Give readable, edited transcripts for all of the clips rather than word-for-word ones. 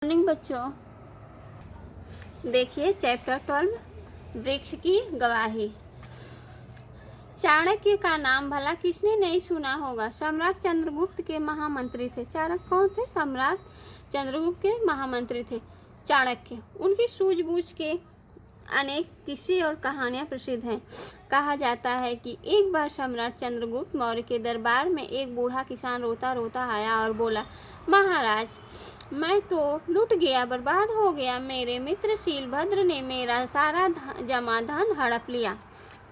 Morning बच्चों, देखिए chapter 12 वृक्ष की गवाही। चाणक्य का नाम भला किसने नहीं सुना होगा। सम्राट चंद्रगुप्त के महामंत्री थे। चाणक्य कौन थे? सम्राट चंद्रगुप्त के महामंत्री थे चाणक्य। उनकी सूझबूझ के अनेक किस्से और कहानियां प्रसिद्ध हैं। कहा जाता है कि एक बार सम्राट चंद्रगुप्त मौर्य के दरबार में एक बूढ़ा किसान रोता रोता आया और बोला, महाराज, मैं तो लुट गया, बर्बाद हो गया। मेरे मित्र शीलभद्र ने मेरा सारा जमा धन हड़प लिया।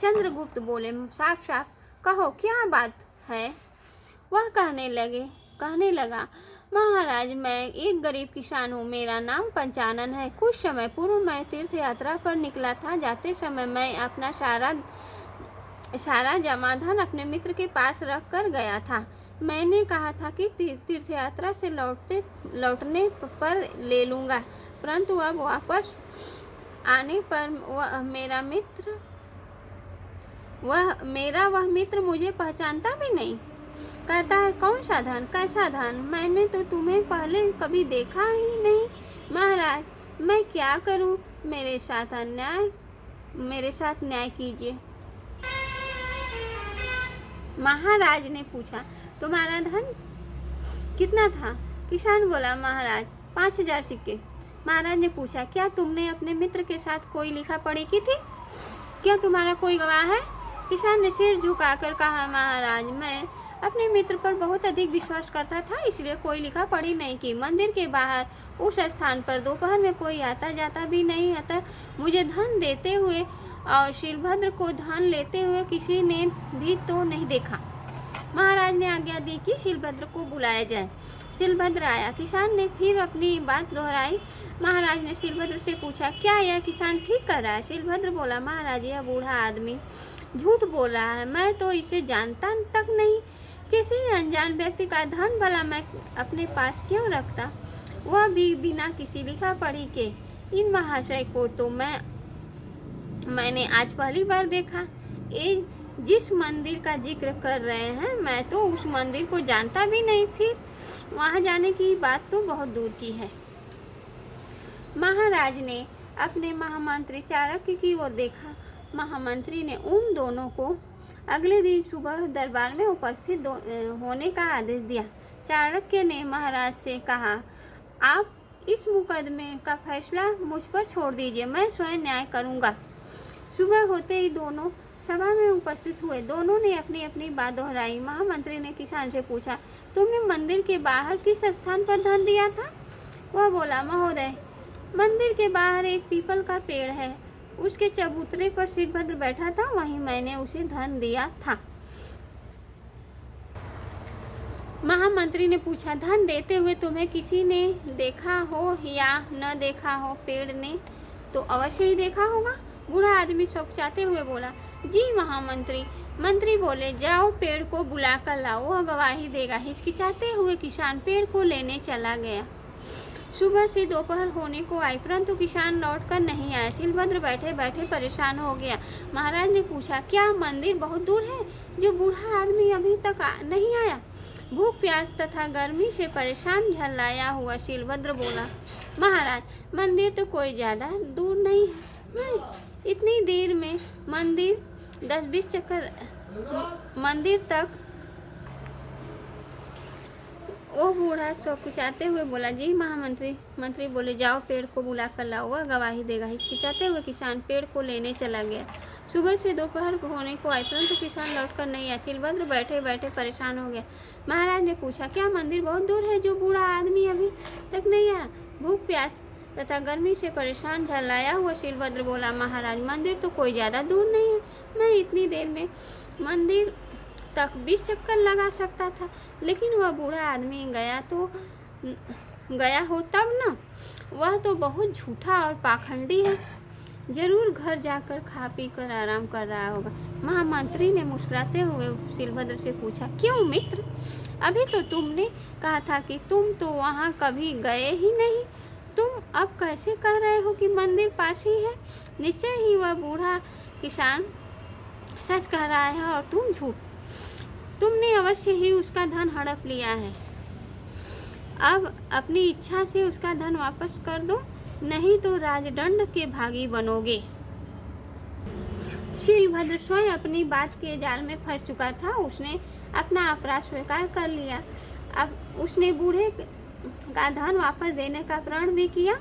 चंद्रगुप्त बोले, साफ साफ कहो क्या बात है। वह कहने लगा, महाराज, मैं एक गरीब किसान हूँ। मेरा नाम पंचानन है। कुछ समय पूर्व मैं तीर्थ यात्रा पर निकला था। जाते समय मैं अपना सारा जमा धन अपने मित्र के पास रख कर गया था। मैंने कहा था कि तीर्थ यात्रा से लौटने पर ले लूँगा, परंतु अब वापस आने पर वह मित्र मुझे पहचानता भी नहीं। कहता है, कौन सा धन, कैसा धन? मैंने तो तुम्हें पहले कभी देखा ही नहीं। महाराज, मैं क्या करूं? मेरे साथ न्याय कीजिए। महाराज ने पूछा, तुम्हारा धन कितना था? किसान बोला, महाराज, 5000 सिक्के। महाराज ने पूछा, क्या तुमने अपने मित्र के साथ कोई लिखा पढ़ी की थी? क्या तुम्हारा कोई गवाह है? किसान ने सिर झुकाकर कहा, महाराज, मैं अपने मित्र पर बहुत अधिक विश्वास करता था, इसलिए कोई लिखा पढ़ी नहीं की। मंदिर के बाहर उस स्थान पर दोपहर में कोई आता जाता भी नहीं, अतः मुझे धन देते हुए और शीलभद्र को धन लेते हुए किसी ने भी तो नहीं देखा। महाराज ने आज्ञा दी कि शीलभद्र को बुलाया जाए। शीलभद्र आया। किसान ने फिर अपनी बात दोहराई। महाराज ने शीलभद्र से पूछा, क्या यह किसान ठीक कर रहा है? शीलभद्र बोला, महाराज, यह बूढ़ा आदमी झूठ बोल रहा है। मैं तो इसे जानता तक नहीं। किसी अनजान व्यक्ति का धन भला मैं अपने पास क्यों रखता, वह भी बिना किसी लिखा पढ़ी के। इन महाशय को तो मैंने आज पहली बार देखा। ये जिस मंदिर का जिक्र कर रहे हैं, मैं तो उस मंदिर को जानता भी नहीं। फिर वहां जाने की बात तो बहुत दूर की है। महाराज ने अपने महामंत्री चाणक्य की ओर देखा। महामंत्री ने उन दोनों को अगले दिन सुबह दरबार में उपस्थित होने का आदेश दिया। चाणक्य ने महाराज से कहा, आप इस मुकदमे का फैसला मुझ पर छोड़ दीजिए, मैं स्वयं न्याय करूंगा। सुबह होते ही दोनों सभा में उपस्थित हुए। दोनों ने अपनी अपनी बात दोहराई। महामंत्री ने किसान से पूछा, तुमने मंदिर के बाहर किस स्थान पर धन दिया था? वह बोला, महोदय, मंदिर के बाहर एक पीपल का पेड़ है, उसके चबूतरे पर शीलभद्र बैठा था, वहीं मैंने उसे धन दिया था। महामंत्री ने पूछा, धन देते हुए तुम्हें किसी ने देखा हो या न देखा हो? पेड़ ने तो अवश्य ही देखा होगा। बूढ़ा आदमी चौंकाते हुए बोला, जी महामंत्री। मंत्री बोले, जाओ पेड़ को बुला कर लाओ, वह गवाही देगा। हिचकिचाते हुए किसान पेड़ को लेने चला गया। सुबह से दोपहर होने को आई, परंतु किसान लौटकर नहीं आया। शीलभद्र बैठे बैठे परेशान हो गया। महाराज ने पूछा, क्या मंदिर बहुत दूर है जो बूढ़ा आदमी अभी तक नहीं आया? भूख प्यास तथा गर्मी से परेशान झल्लाया हुआ शीलभद्र बोला, महाराज, मंदिर तो कोई ज़्यादा दूर नहीं है। इतनी देर में मंदिर 10-20 चक्कर मंदिर तक। वो बूढ़ा चौंकाते हुए बोला, जी महामंत्री। मंत्री बोले, जाओ पेड़ को बुला कर लाओ, वह गवाही देगा। हिचकिचाते हुए किसान पेड़ को लेने चला गया। सुबह से दोपहर होने को आई, परंतु किसान लौटकर नहीं आया। शीलभद्र बैठे बैठे परेशान हो गया। महाराज ने पूछा, क्या मंदिर बहुत दूर है जो बूढ़ा आदमी अभी तक नहीं आया? भूख प्यास तथा गर्मी से परेशान झल्लाया हुआ शीलभद्र बोला, महाराज, मंदिर तो कोई ज़्यादा दूर नहीं है। मैं इतनी देर में मंदिर तक 20 चक्कर लगा सकता था, लेकिन वह बूढ़ा आदमी गया हो तब न। वह तो बहुत झूठा और पाखंडी है, जरूर घर जाकर खा पी कर आराम कर रहा होगा। महामंत्री ने मुस्कुराते हुए शीलभद्र से पूछा, क्यों मित्र, अभी तो तुमने कहा था कि तुम तो वहाँ कभी गए ही नहीं। तुम अब कैसे कह रहे हो कि मंदिर पास ही है? निश्चय ही वह बूढ़ा किसान सच कह रहा है और तुम झूठ। तुमने अवश्य ही उसका धन हड़प लिया है। अब अपनी इच्छा से उसका धन वापस कर दो, नहीं तो राजदंड के भागी बनोगे। शीलभद्र स्वयं अपनी बात के जाल में फंस चुका था। उसने अपना अपराध स्वीकार कर लिया। अब उसने बूढ़े का धन वापस देने का प्रण भी किया।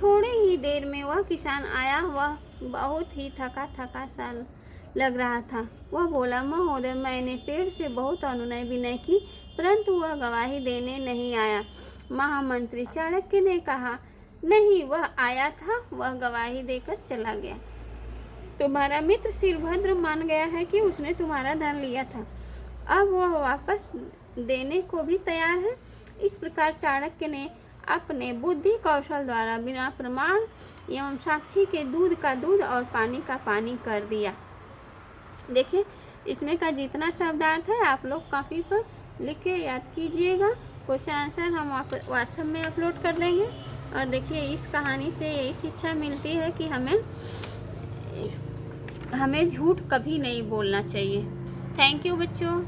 थोड़ी ही देर में वह किसान आया। वह बहुत ही थका थका सा लग रहा था। वह बोला, महोदय, मैंने पेड़ से बहुत अनुनय विनय की, परंतु वह गवाही देने नहीं आया। महामंत्री चाणक्य ने कहा, नहीं, वह आया था, वह गवाही देकर चला गया। तुम्हारा मित्र शीलभद्र मान गया है कि उसने तुम्हारा धन लिया था। अब वह वापस देने को भी तैयार है। इस प्रकार चाणक्य ने अपने बुद्धि कौशल द्वारा बिना प्रमाण एवं साक्षी के दूध का दूध और पानी का पानी कर दिया। देखिए, इसमें का जितना शब्दार्थ है आप लोग कॉपी पर लिख के याद कीजिएगा। क्वेश्चन आंसर हम व्हाट्सएप में अपलोड कर देंगे। और देखिए, इस कहानी से यही शिक्षा मिलती है कि हमें झूठ कभी नहीं बोलना चाहिए। थैंक यू बच्चों।